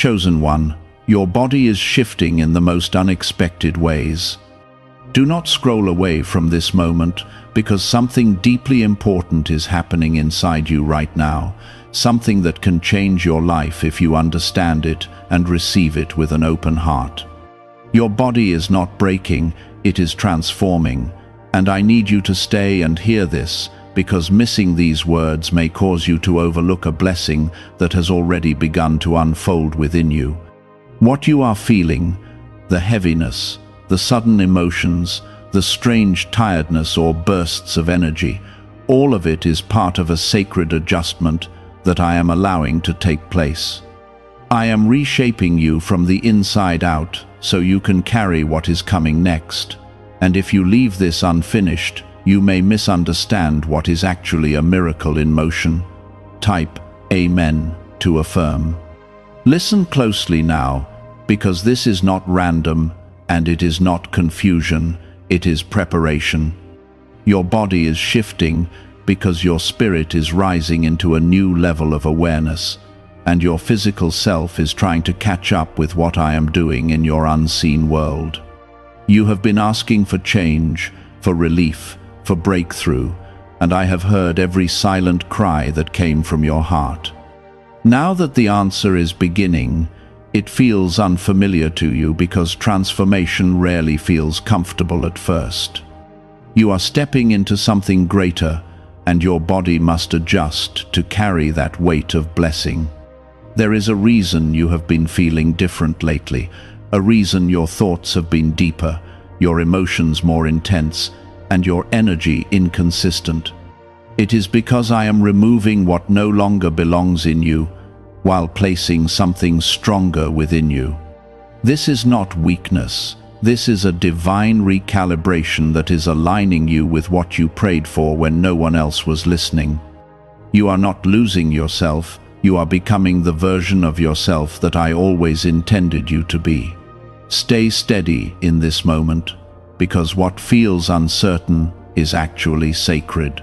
Chosen one, your body is shifting in the most unexpected ways. Do not scroll away from this moment, because something deeply important is happening inside you right now, something that can change your life if you understand it and receive it with an open heart. Your body is not breaking, it is transforming, and I need you to stay and hear this, because missing these words may cause you to overlook a blessing that has already begun to unfold within you. What you are feeling, the heaviness, the sudden emotions, the strange tiredness or bursts of energy, all of it is part of a sacred adjustment that I am allowing to take place. I am reshaping you from the inside out so you can carry what is coming next. And if you leave this unfinished, you may misunderstand what is actually a miracle in motion. Type Amen to affirm. Listen closely now, because this is not random and it is not confusion, it is preparation. Your body is shifting because your spirit is rising into a new level of awareness, and your physical self is trying to catch up with what I am doing in your unseen world. You have been asking for change, for relief, for breakthrough, and I have heard every silent cry that came from your heart. Now that the answer is beginning, it feels unfamiliar to you because transformation rarely feels comfortable at first. You are stepping into something greater, and your body must adjust to carry that weight of blessing. There is a reason you have been feeling different lately, a reason your thoughts have been deeper, your emotions more intense, and your energy inconsistent. It is because I am removing what no longer belongs in you, while placing something stronger within you. This is not weakness. This is a divine recalibration that is aligning you with what you prayed for when no one else was listening. You are not losing yourself, you are becoming the version of yourself that I always intended you to be. Stay steady in this moment, because what feels uncertain is actually sacred.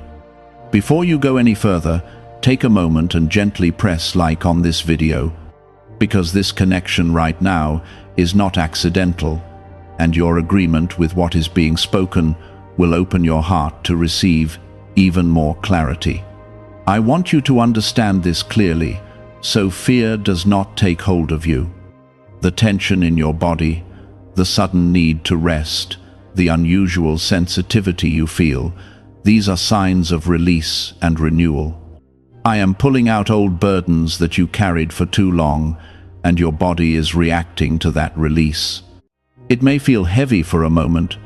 Before you go any further, take a moment and gently press like on this video, because this connection right now is not accidental, and your agreement with what is being spoken will open your heart to receive even more clarity. I want you to understand this clearly, so fear does not take hold of you. The tension in your body, the sudden need to rest, the unusual sensitivity you feel, these are signs of release and renewal. I am pulling out old burdens that you carried for too long, and your body is reacting to that release. It may feel heavy for a moment,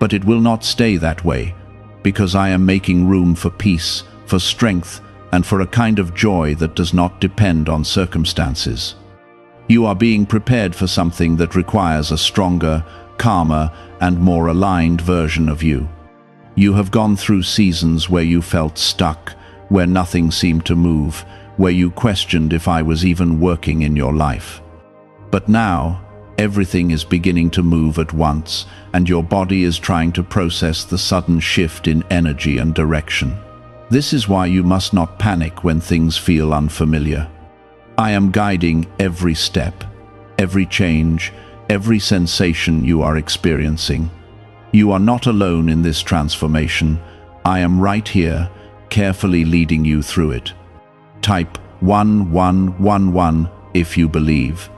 but it will not stay that way, because I am making room for peace, for strength, and for a kind of joy that does not depend on circumstances. You are being prepared for something that requires a stronger, calmer, and more aligned version of you. You have gone through seasons where you felt stuck, where nothing seemed to move, where you questioned if I was even working in your life. But now, everything is beginning to move at once, and your body is trying to process the sudden shift in energy and direction. This is why you must not panic when things feel unfamiliar. I am guiding every step, every change, every sensation you are experiencing. You are not alone in this transformation. I am right here, carefully leading you through it. Type 1111 if you believe.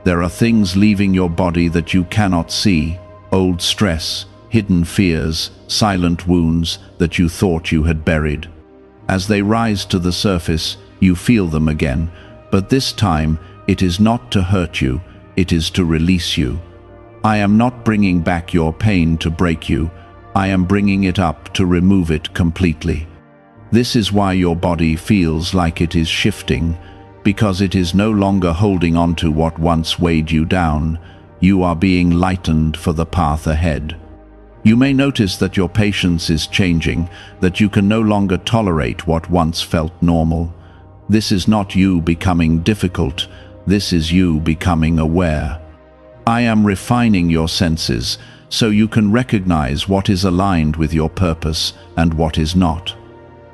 There are things leaving your body that you cannot see, old stress, hidden fears, silent wounds that you thought you had buried. As they rise to the surface, you feel them again, but this time it is not to hurt you, it is to release you. I am not bringing back your pain to break you, I am bringing it up to remove it completely. This is why your body feels like it is shifting, because it is no longer holding on to what once weighed you down. You are being lightened for the path ahead. You may notice that your patience is changing, that you can no longer tolerate what once felt normal. This is not you becoming difficult, this is you becoming aware. I am refining your senses so you can recognize what is aligned with your purpose and what is not.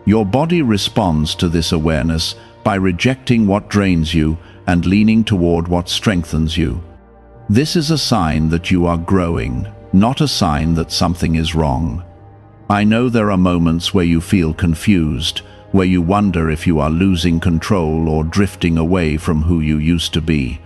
Your body responds to this awareness by rejecting what drains you and leaning toward what strengthens you. This is a sign that you are growing, not a sign that something is wrong. I know there are moments where you feel confused, where you wonder if you are losing control or drifting away from who you used to be.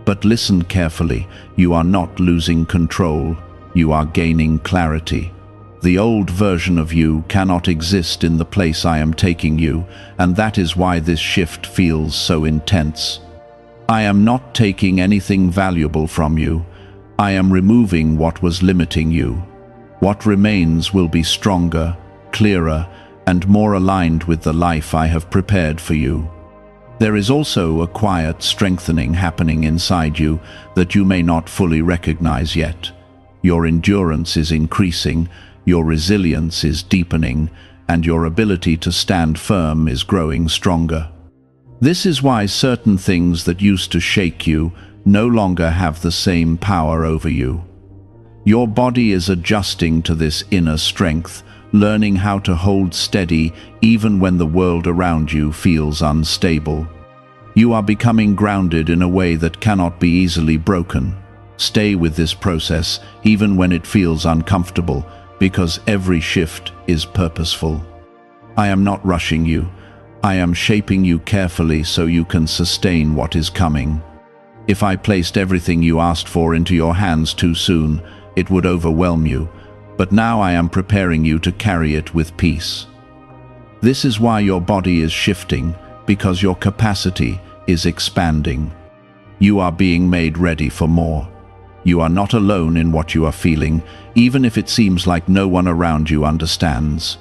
But listen carefully, you are not losing control, you are gaining clarity. The old version of you cannot exist in the place I am taking you, and that is why this shift feels so intense. I am not taking anything valuable from you. I am removing what was limiting you. What remains will be stronger, clearer, and more aligned with the life I have prepared for you. There is also a quiet strengthening happening inside you that you may not fully recognize yet. Your endurance is increasing, your resilience is deepening, and your ability to stand firm is growing stronger. This is why certain things that used to shake you no longer have the same power over you. Your body is adjusting to this inner strength, learning how to hold steady even when the world around you feels unstable. You are becoming grounded in a way that cannot be easily broken. Stay with this process even when it feels uncomfortable, because every shift is purposeful. I am not rushing you. I am shaping you carefully so you can sustain what is coming. If I placed everything you asked for into your hands too soon, it would overwhelm you, but now I am preparing you to carry it with peace. This is why your body is shifting, because your capacity is expanding. You are being made ready for more. You are not alone in what you are feeling, even if it seems like no one around you understands.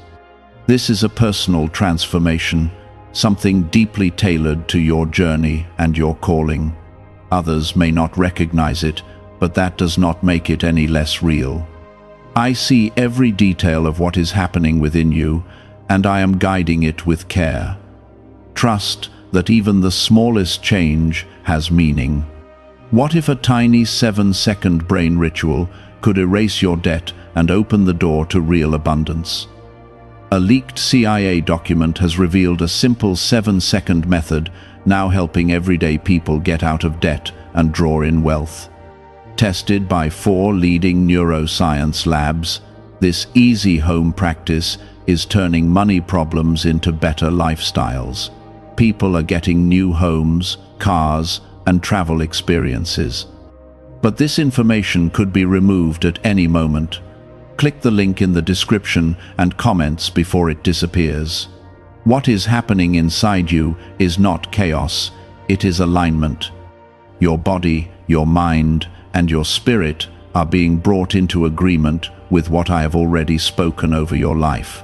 This is a personal transformation, something deeply tailored to your journey and your calling. Others may not recognize it, but that does not make it any less real. I see every detail of what is happening within you, and I am guiding it with care. Trust that even the smallest change has meaning. What if a tiny 7-second brain ritual could erase your debt and open the door to real abundance? A leaked CIA document has revealed a simple 7-second method now helping everyday people get out of debt and draw in wealth. Tested by 4 leading neuroscience labs, this easy home practice is turning money problems into better lifestyles. People are getting new homes, cars, and travel experiences. But this information could be removed at any moment. Click the link in the description and comments before it disappears. What is happening inside you is not chaos, it is alignment. Your body, your mind, and your spirit are being brought into agreement with what I have already spoken over your life.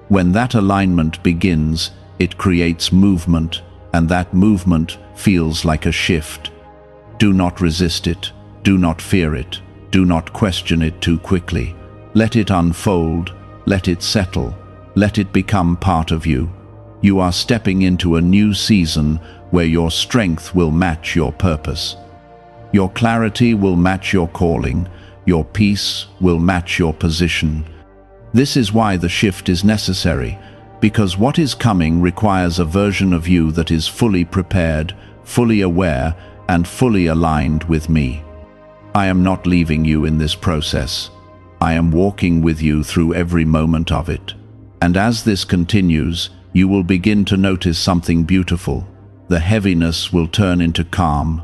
When that alignment begins, it creates movement, and that movement feels like a shift. Do not resist it. Do not fear it. Do not question it too quickly. Let it unfold. Let it settle. Let it become part of you. You are stepping into a new season where your strength will match your purpose. Your clarity will match your calling. Your peace will match your position. This is why the shift is necessary, because what is coming requires a version of you that is fully prepared, fully aware, and fully aligned with me. I am not leaving you in this process. I am walking with you through every moment of it. And as this continues, you will begin to notice something beautiful. The heaviness will turn into calm.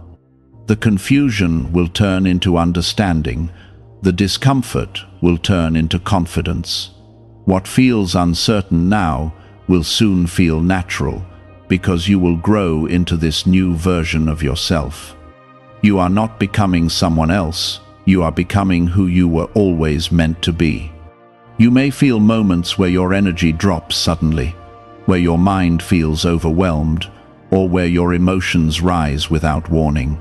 The confusion will turn into understanding. The discomfort will turn into confidence. What feels uncertain now will soon feel natural, because you will grow into this new version of yourself. You are not becoming someone else. You are becoming who you were always meant to be. You may feel moments where your energy drops suddenly, where your mind feels overwhelmed, or where your emotions rise without warning.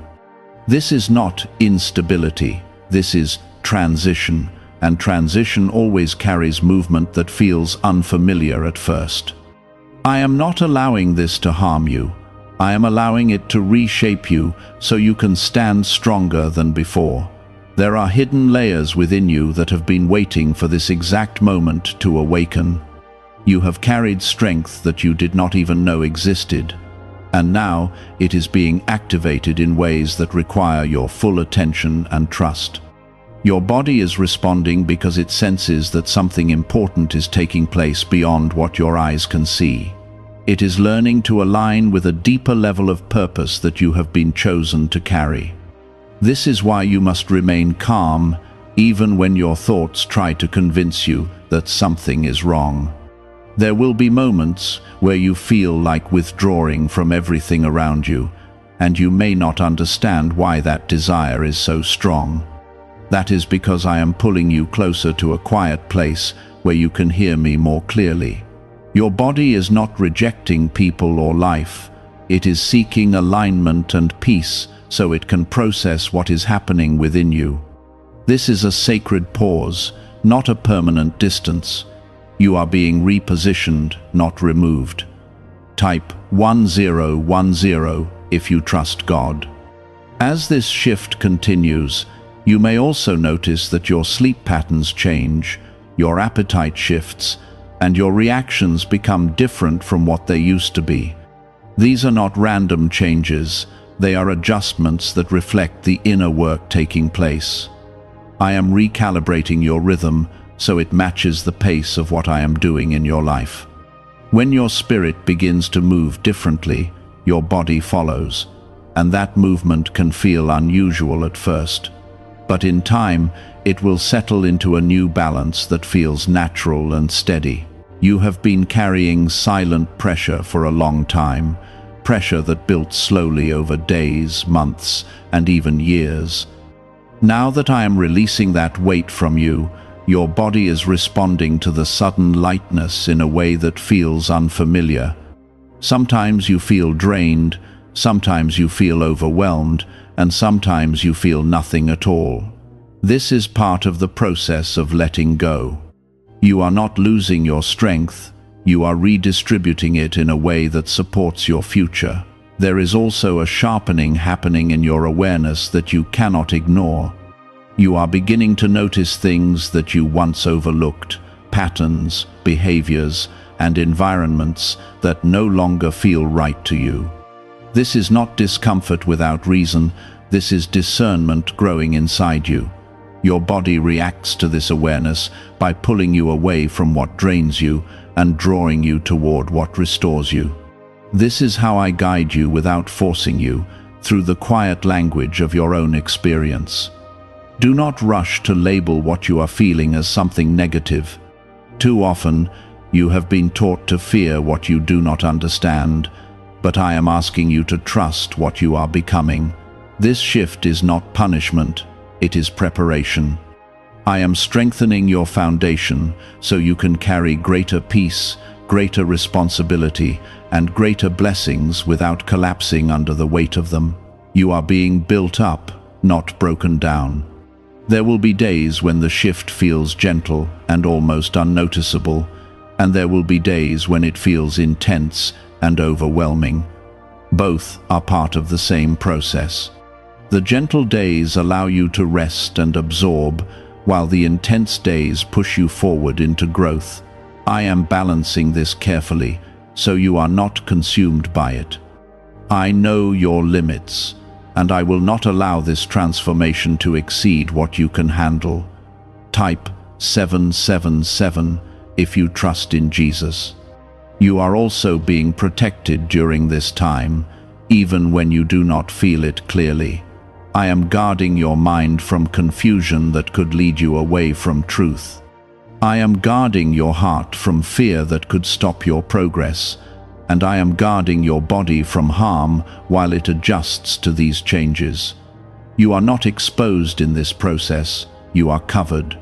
This is not instability, this is transition, and transition always carries movement that feels unfamiliar at first. I am not allowing this to harm you. I am allowing it to reshape you so you can stand stronger than before. There are hidden layers within you that have been waiting for this exact moment to awaken. You have carried strength that you did not even know existed. And now it is being activated in ways that require your full attention and trust. Your body is responding because it senses that something important is taking place beyond what your eyes can see. It is learning to align with a deeper level of purpose that you have been chosen to carry. This is why you must remain calm, even when your thoughts try to convince you that something is wrong. There will be moments where you feel like withdrawing from everything around you, and you may not understand why that desire is so strong. That is because I am pulling you closer to a quiet place where you can hear me more clearly. Your body is not rejecting people or life. It is seeking alignment and peace so it can process what is happening within you. This is a sacred pause, not a permanent distance. You are being repositioned, not removed. Type 1010 if you trust God. As this shift continues, you may also notice that your sleep patterns change, your appetite shifts, and your reactions become different from what they used to be. These are not random changes, they are adjustments that reflect the inner work taking place. I am recalibrating your rhythm so it matches the pace of what I am doing in your life. When your spirit begins to move differently, your body follows, and that movement can feel unusual at first. But in time, it will settle into a new balance that feels natural and steady. You have been carrying silent pressure for a long time, pressure that built slowly over days, months, and even years. Now that I am releasing that weight from you, your body is responding to the sudden lightness in a way that feels unfamiliar. Sometimes you feel drained, sometimes you feel overwhelmed, and sometimes you feel nothing at all. This is part of the process of letting go. You are not losing your strength, you are redistributing it in a way that supports your future. There is also a sharpening happening in your awareness that you cannot ignore. You are beginning to notice things that you once overlooked, patterns, behaviors, and environments that no longer feel right to you. This is not discomfort without reason, this is discernment growing inside you. Your body reacts to this awareness by pulling you away from what drains you and drawing you toward what restores you. This is how I guide you without forcing you, through the quiet language of your own experience. Do not rush to label what you are feeling as something negative. Too often, you have been taught to fear what you do not understand, but I am asking you to trust what you are becoming. This shift is not punishment, it is preparation. I am strengthening your foundation so you can carry greater peace, greater responsibility, and greater blessings without collapsing under the weight of them. You are being built up, not broken down. There will be days when the shift feels gentle and almost unnoticeable, and there will be days when it feels intense and overwhelming. Both are part of the same process. The gentle days allow you to rest and absorb, while the intense days push you forward into growth. I am balancing this carefully, so you are not consumed by it. I know your limits, and I will not allow this transformation to exceed what you can handle. Type 777 if you trust in Jesus. You are also being protected during this time, even when you do not feel it clearly. I am guarding your mind from confusion that could lead you away from truth. I am guarding your heart from fear that could stop your progress, and I am guarding your body from harm while it adjusts to these changes. You are not exposed in this process, you are covered.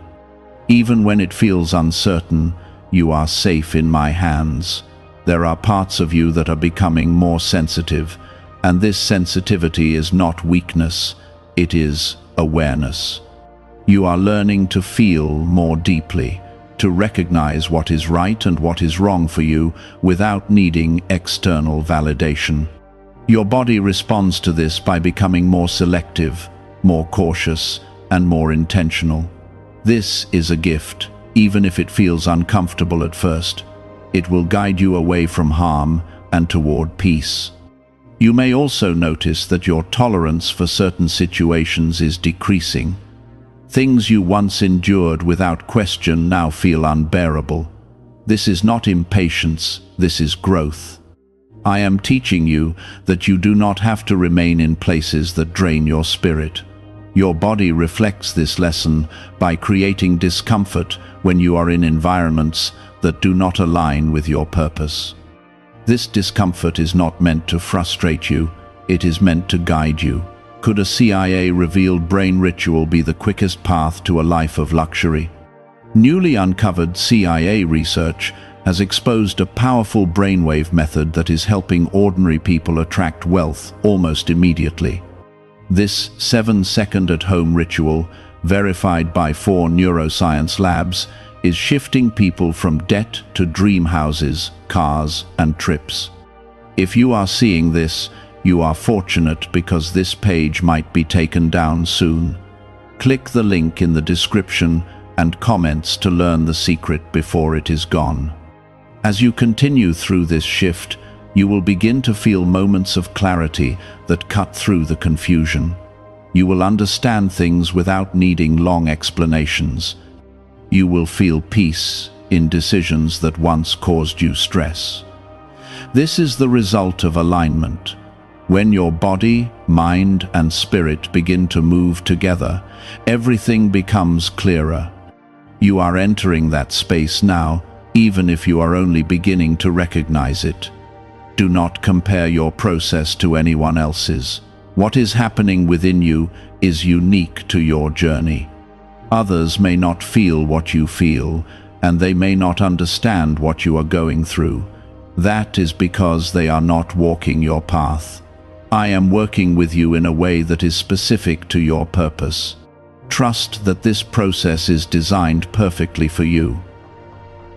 Even when it feels uncertain, you are safe in my hands. There are parts of you that are becoming more sensitive, and this sensitivity is not weakness, it is awareness. You are learning to feel more deeply, to recognize what is right and what is wrong for you without needing external validation. Your body responds to this by becoming more selective, more cautious, and more intentional. This is a gift, even if it feels uncomfortable at first. It will guide you away from harm and toward peace. You may also notice that your tolerance for certain situations is decreasing. Things you once endured without question now feel unbearable. This is not impatience, this is growth. I am teaching you that you do not have to remain in places that drain your spirit. Your body reflects this lesson by creating discomfort when you are in environments that do not align with your purpose. This discomfort is not meant to frustrate you, it is meant to guide you. Could a CIA-revealed brain ritual be the quickest path to a life of luxury? Newly uncovered CIA research has exposed a powerful brainwave method that is helping ordinary people attract wealth almost immediately. This 7-second at-home ritual, verified by 4 neuroscience labs, is shifting people from debt to dream houses, cars, and trips. If you are seeing this, you are fortunate because this page might be taken down soon. Click the link in the description and comments to learn the secret before it is gone. As you continue through this shift, you will begin to feel moments of clarity that cut through the confusion. You will understand things without needing long explanations. You will feel peace in decisions that once caused you stress. This is the result of alignment. When your body, mind, and spirit begin to move together, everything becomes clearer. You are entering that space now, even if you are only beginning to recognize it. Do not compare your process to anyone else's. What is happening within you is unique to your journey. Others may not feel what you feel, and they may not understand what you are going through. That is because they are not walking your path. I am working with you in a way that is specific to your purpose. Trust that this process is designed perfectly for you.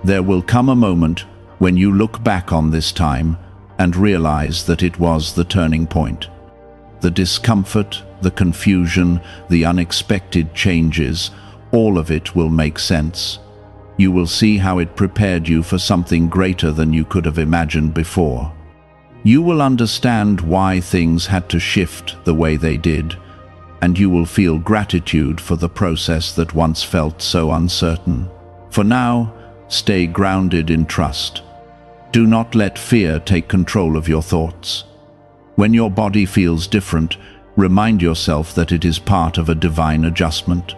There will come a moment when you look back on this time and realize that it was the turning point. The discomfort, the confusion, the unexpected changes, all of it will make sense. You will see how it prepared you for something greater than you could have imagined before. You will understand why things had to shift the way they did, and you will feel gratitude for the process that once felt so uncertain. For now, stay grounded in trust. Do not let fear take control of your thoughts. When your body feels different, remind yourself that it is part of a divine adjustment.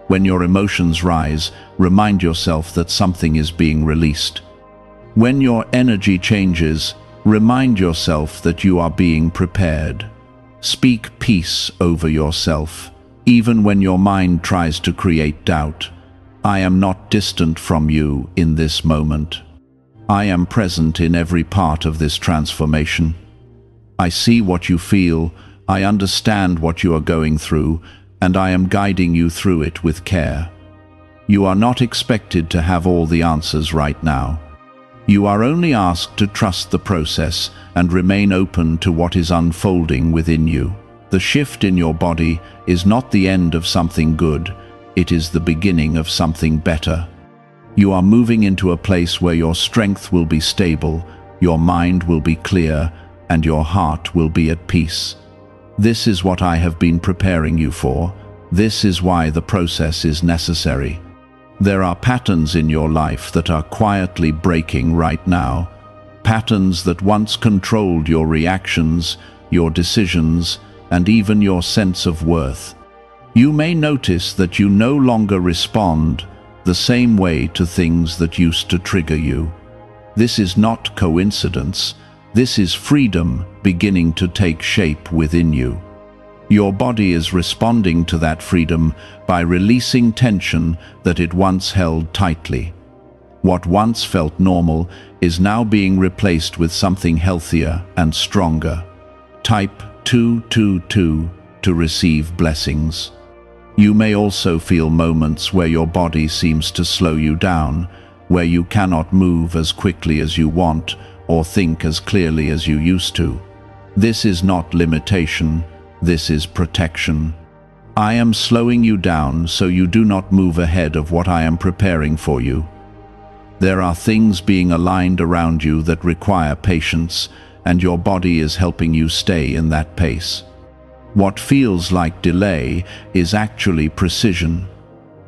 When your emotions rise, remind yourself that something is being released. When your energy changes, remind yourself that you are being prepared. Speak peace over yourself, even when your mind tries to create doubt. I am not distant from you in this moment. I am present in every part of this transformation. I see what you feel, I understand what you are going through, and I am guiding you through it with care. You are not expected to have all the answers right now. You are only asked to trust the process and remain open to what is unfolding within you. The shift in your body is not the end of something good, it is the beginning of something better. You are moving into a place where your strength will be stable, your mind will be clear, and your heart will be at peace. This is what I have been preparing you for. This is why the process is necessary. There are patterns in your life that are quietly breaking right now. Patterns that once controlled your reactions, your decisions, and even your sense of worth. You may notice that you no longer respond the same way to things that used to trigger you. This is not coincidence. This is freedom beginning to take shape within you. Your body is responding to that freedom by releasing tension that it once held tightly. What once felt normal is now being replaced with something healthier and stronger. Type 222 to receive blessings. You may also feel moments where your body seems to slow you down, where you cannot move as quickly as you want or think as clearly as you used to. This is not limitation, this is protection. I am slowing you down so you do not move ahead of what I am preparing for you. There are things being aligned around you that require patience, and your body is helping you stay in that pace. What feels like delay is actually precision.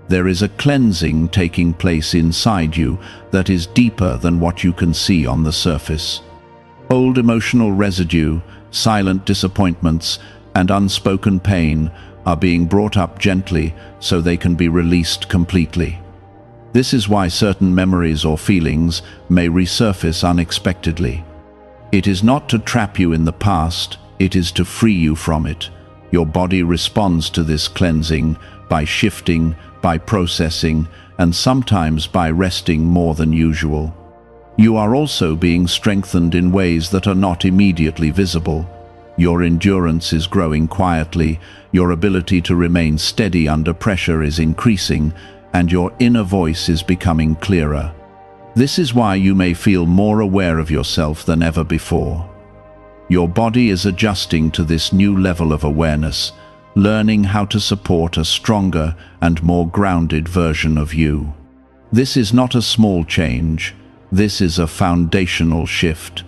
There is a cleansing taking place inside you that is deeper than what you can see on the surface. Old emotional residue, silent disappointments, and unspoken pain are being brought up gently so they can be released completely. This is why certain memories or feelings may resurface unexpectedly. It is not to trap you in the past, it is to free you from it. Your body responds to this cleansing by shifting, by processing, and sometimes by resting more than usual. You are also being strengthened in ways that are not immediately visible. Your endurance is growing quietly, your ability to remain steady under pressure is increasing, and your inner voice is becoming clearer. This is why you may feel more aware of yourself than ever before. Your body is adjusting to this new level of awareness, learning how to support a stronger and more grounded version of you. This is not a small change, this is a foundational shift.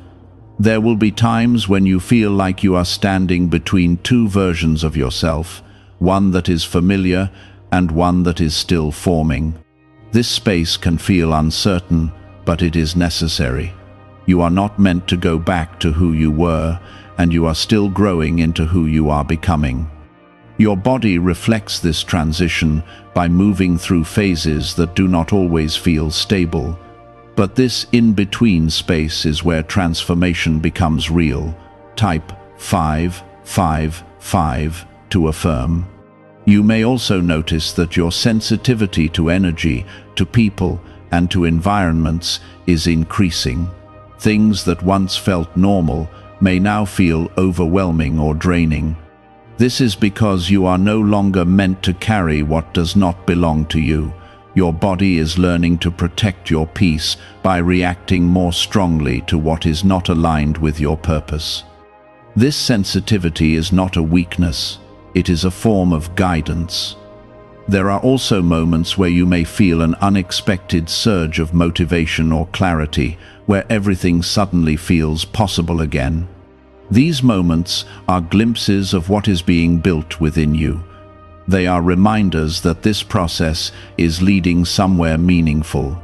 There will be times when you feel like you are standing between two versions of yourself, one that is familiar and one that is still forming. This space can feel uncertain, but it is necessary. You are not meant to go back to who you were, and you are still growing into who you are becoming. Your body reflects this transition by moving through phases that do not always feel stable. But this in-between space is where transformation becomes real. Type 555 to affirm. You may also notice that your sensitivity to energy, to people, and to environments is increasing. Things that once felt normal may now feel overwhelming or draining. This is because you are no longer meant to carry what does not belong to you. Your body is learning to protect your peace by reacting more strongly to what is not aligned with your purpose. This sensitivity is not a weakness, it is a form of guidance. There are also moments where you may feel an unexpected surge of motivation or clarity, where everything suddenly feels possible again. These moments are glimpses of what is being built within you. They are reminders that this process is leading somewhere meaningful.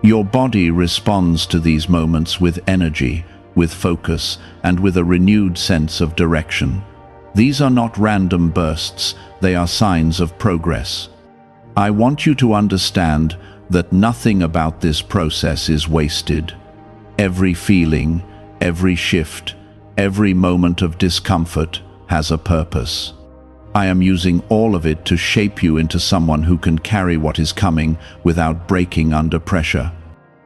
Your body responds to these moments with energy, with focus, and with a renewed sense of direction. These are not random bursts, they are signs of progress. I want you to understand that nothing about this process is wasted. Every feeling, every shift, every moment of discomfort has a purpose. I am using all of it to shape you into someone who can carry what is coming without breaking under pressure.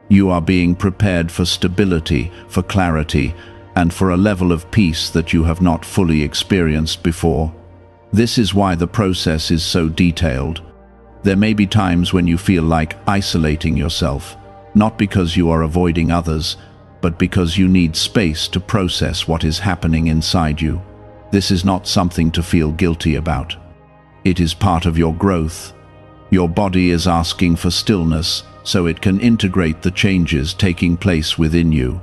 You are being prepared for stability, for clarity, and for a level of peace that you have not fully experienced before. This is why the process is so detailed. There may be times when you feel like isolating yourself, not because you are avoiding others, but because you need space to process what is happening inside you. This is not something to feel guilty about. It is part of your growth. Your body is asking for stillness so it can integrate the changes taking place within you.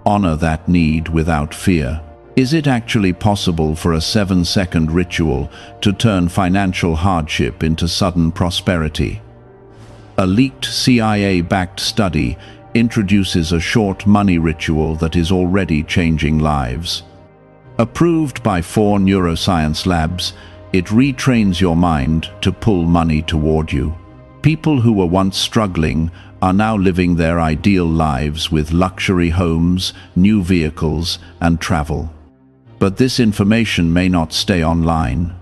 Honor that need without fear. Is it actually possible for a 7-second ritual to turn financial hardship into sudden prosperity? A leaked CIA-backed study introduces a short money ritual that is already changing lives. Approved by 4 neuroscience labs, it retrains your mind to pull money toward you. People who were once struggling are now living their ideal lives with luxury homes, new vehicles, and travel. But this information may not stay online.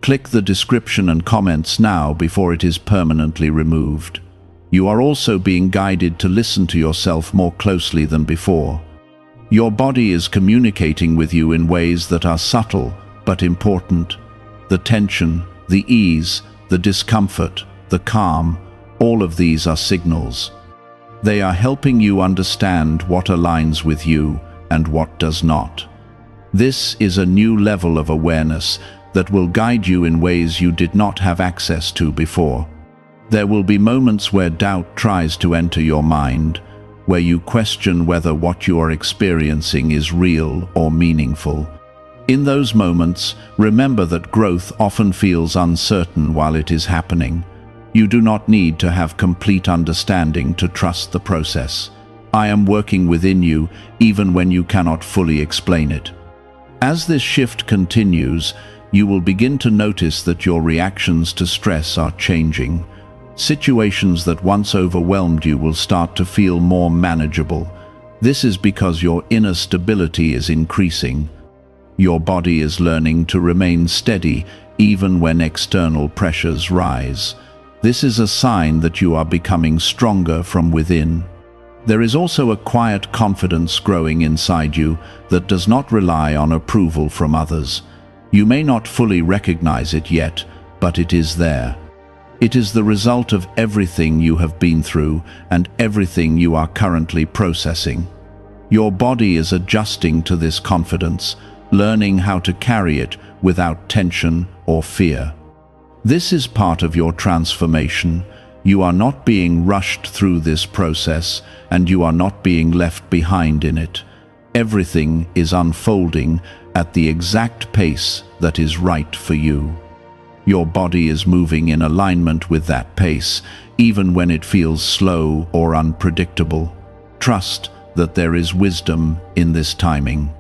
Click the description and comments now before it is permanently removed. You are also being guided to listen to yourself more closely than before. Your body is communicating with you in ways that are subtle but important. The tension, the ease, the discomfort, the calm, all of these are signals. They are helping you understand what aligns with you and what does not. This is a new level of awareness that will guide you in ways you did not have access to before. There will be moments where doubt tries to enter your mind, where you question whether what you are experiencing is real or meaningful. In those moments, remember that growth often feels uncertain while it is happening. You do not need to have complete understanding to trust the process. I am working within you even when you cannot fully explain it. As this shift continues, you will begin to notice that your reactions to stress are changing. Situations that once overwhelmed you will start to feel more manageable. This is because your inner stability is increasing. Your body is learning to remain steady even when external pressures rise. This is a sign that you are becoming stronger from within. There is also a quiet confidence growing inside you that does not rely on approval from others. You may not fully recognize it yet, but it is there. It is the result of everything you have been through and everything you are currently processing. Your body is adjusting to this confidence, learning how to carry it without tension or fear. This is part of your transformation. You are not being rushed through this process, and you are not being left behind in it. Everything is unfolding at the exact pace that is right for you. Your body is moving in alignment with that pace, even when it feels slow or unpredictable. Trust that there is wisdom in this timing.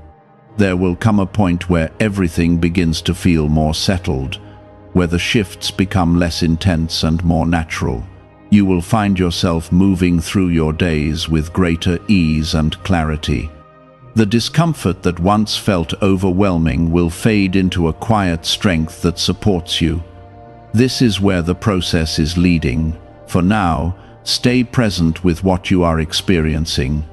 There will come a point where everything begins to feel more settled, where the shifts become less intense and more natural. You will find yourself moving through your days with greater ease and clarity. The discomfort that once felt overwhelming will fade into a quiet strength that supports you. This is where the process is leading. For now, stay present with what you are experiencing.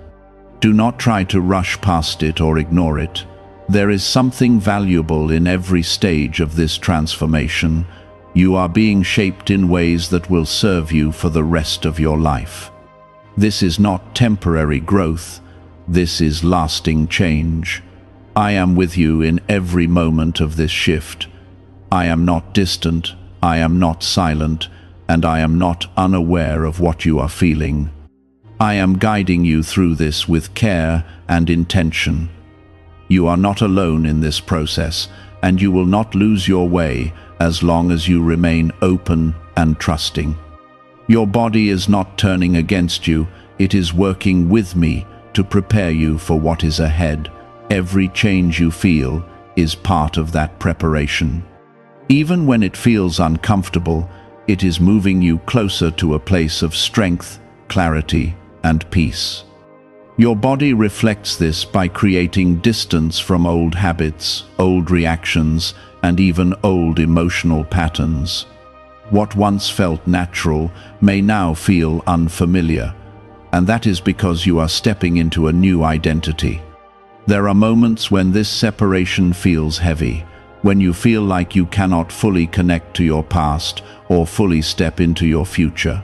Do not try to rush past it or ignore it. There is something valuable in every stage of this transformation. You are being shaped in ways that will serve you for the rest of your life. This is not temporary growth. This is lasting change. I am with you in every moment of this shift. I am not distant, I am not silent, and I am not unaware of what you are feeling. I am guiding you through this with care and intention. You are not alone in this process, and you will not lose your way as long as you remain open and trusting. Your body is not turning against you, it is working with me to prepare you for what is ahead. Every change you feel is part of that preparation. Even when it feels uncomfortable, it is moving you closer to a place of strength, clarity, and peace. Your body reflects this by creating distance from old habits, old reactions, and even old emotional patterns. What once felt natural may now feel unfamiliar, and that is because you are stepping into a new identity. There are moments when this separation feels heavy, when you feel like you cannot fully connect to your past or fully step into your future.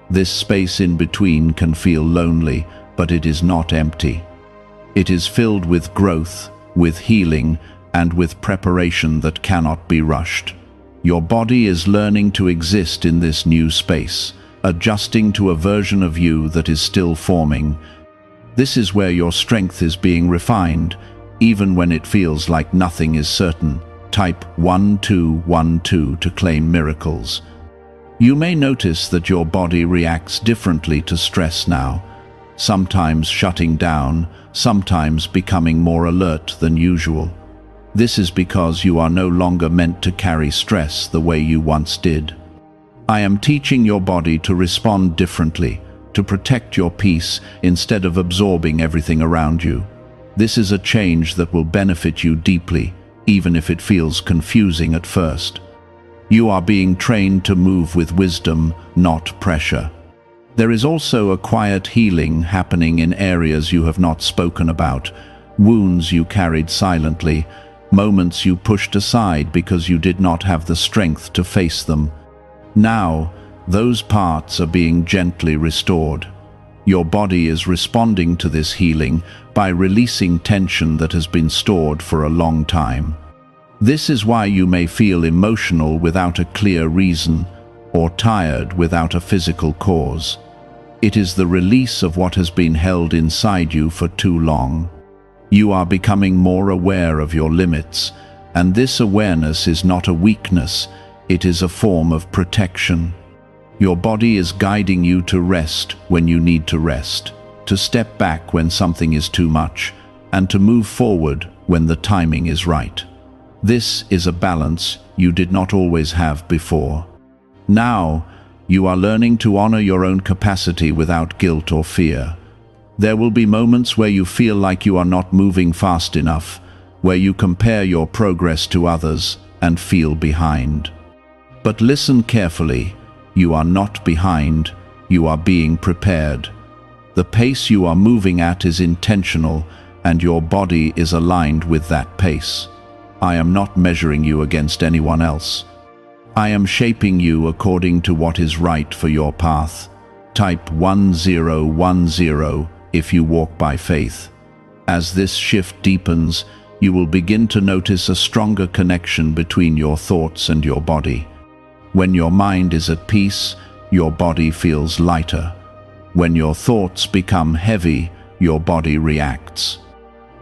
This space in between can feel lonely, but it is not empty. It is filled with growth, with healing, and with preparation that cannot be rushed. Your body is learning to exist in this new space, adjusting to a version of you that is still forming. This is where your strength is being refined, even when it feels like nothing is certain. Type 1212 to claim miracles. You may notice that your body reacts differently to stress now, sometimes shutting down, sometimes becoming more alert than usual. This is because you are no longer meant to carry stress the way you once did. I am teaching your body to respond differently, to protect your peace instead of absorbing everything around you. This is a change that will benefit you deeply, even if it feels confusing at first. You are being trained to move with wisdom, not pressure. There is also a quiet healing happening in areas you have not spoken about, wounds you carried silently, moments you pushed aside because you did not have the strength to face them. Now, those parts are being gently restored. Your body is responding to this healing by releasing tension that has been stored for a long time. This is why you may feel emotional without a clear reason, or tired without a physical cause. It is the release of what has been held inside you for too long. You are becoming more aware of your limits, and this awareness is not a weakness, it is a form of protection. Your body is guiding you to rest when you need to rest, to step back when something is too much, and to move forward when the timing is right. This is a balance you did not always have before. Now, you are learning to honor your own capacity without guilt or fear. There will be moments where you feel like you are not moving fast enough, where you compare your progress to others and feel behind. But listen carefully. You are not behind, you are being prepared. The pace you are moving at is intentional, and your body is aligned with that pace. I am not measuring you against anyone else. I am shaping you according to what is right for your path. Type 1010 if you walk by faith. As this shift deepens, you will begin to notice a stronger connection between your thoughts and your body. When your mind is at peace, your body feels lighter. When your thoughts become heavy, your body reacts.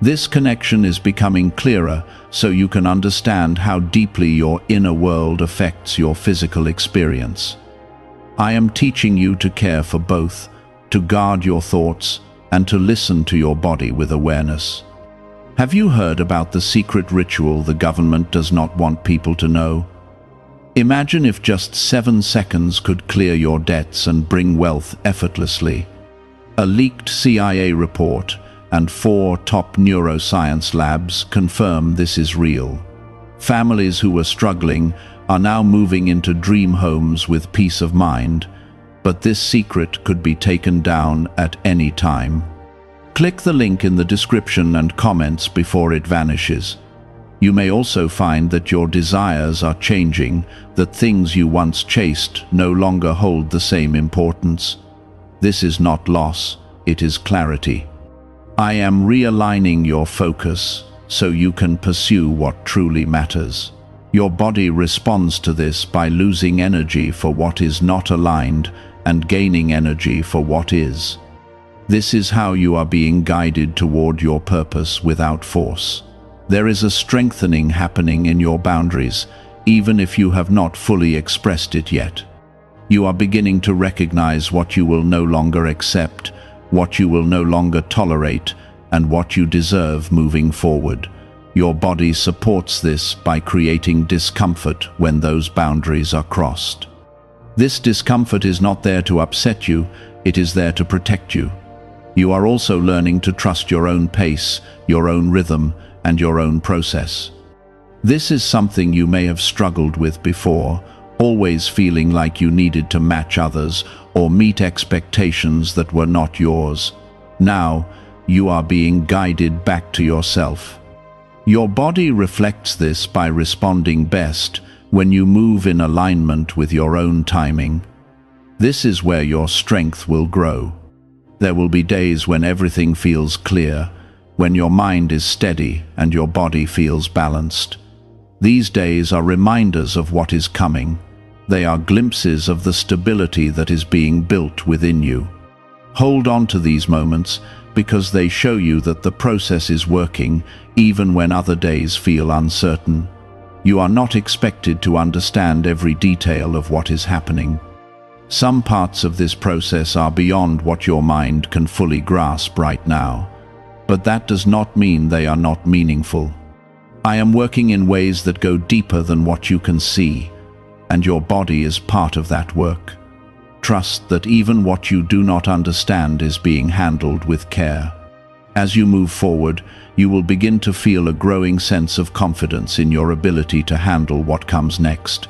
This connection is becoming clearer so you can understand how deeply your inner world affects your physical experience. I am teaching you to care for both, to guard your thoughts, and to listen to your body with awareness. Have you heard about the secret ritual the government does not want people to know? Imagine if just 7 seconds could clear your debts and bring wealth effortlessly. A leaked CIA report and 4 top neuroscience labs confirm this is real. Families who were struggling are now moving into dream homes with peace of mind, but this secret could be taken down at any time. Click the link in the description and comments before it vanishes. You may also find that your desires are changing, that things you once chased no longer hold the same importance. This is not loss, it is clarity. I am realigning your focus so you can pursue what truly matters. Your body responds to this by losing energy for what is not aligned and gaining energy for what is. This is how you are being guided toward your purpose without force. There is a strengthening happening in your boundaries, even if you have not fully expressed it yet. You are beginning to recognize what you will no longer accept, what you will no longer tolerate, and what you deserve moving forward. Your body supports this by creating discomfort when those boundaries are crossed. This discomfort is not there to upset you, it is there to protect you. You are also learning to trust your own pace, your own rhythm, and your own process. This is something you may have struggled with before, always feeling like you needed to match others or meet expectations that were not yours. Now, you are being guided back to yourself. Your body reflects this by responding best when you move in alignment with your own timing. This is where your strength will grow. There will be days when everything feels clear, when your mind is steady and your body feels balanced. These days are reminders of what is coming. They are glimpses of the stability that is being built within you. Hold on to these moments because they show you that the process is working even when other days feel uncertain. You are not expected to understand every detail of what is happening. Some parts of this process are beyond what your mind can fully grasp right now. But that does not mean they are not meaningful. I am working in ways that go deeper than what you can see, and your body is part of that work. Trust that even what you do not understand is being handled with care. As you move forward, you will begin to feel a growing sense of confidence in your ability to handle what comes next.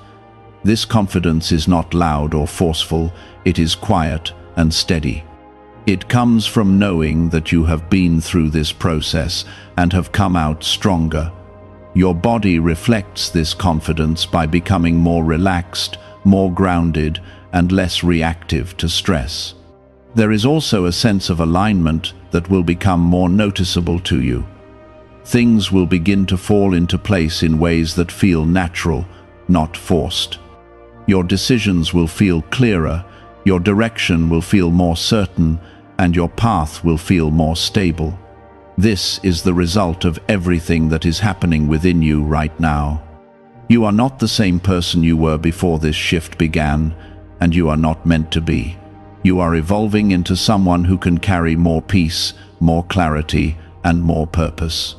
This confidence is not loud or forceful, it is quiet and steady. It comes from knowing that you have been through this process and have come out stronger. Your body reflects this confidence by becoming more relaxed, more grounded, and less reactive to stress. There is also a sense of alignment that will become more noticeable to you. Things will begin to fall into place in ways that feel natural, not forced. Your decisions will feel clearer, Your direction will feel more certain, and your path will feel more stable. This is the result of everything that is happening within you right now. You are not the same person you were before this shift began, and you are not meant to be. You are evolving into someone who can carry more peace, more clarity, and more purpose.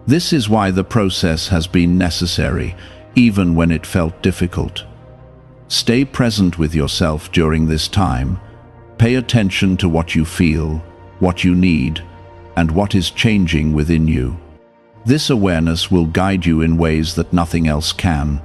This is why the process has been necessary, even when it felt difficult. Stay present with yourself during this time. Pay attention to what you feel, what you need, and what is changing within you. This awareness will guide you in ways that nothing else can.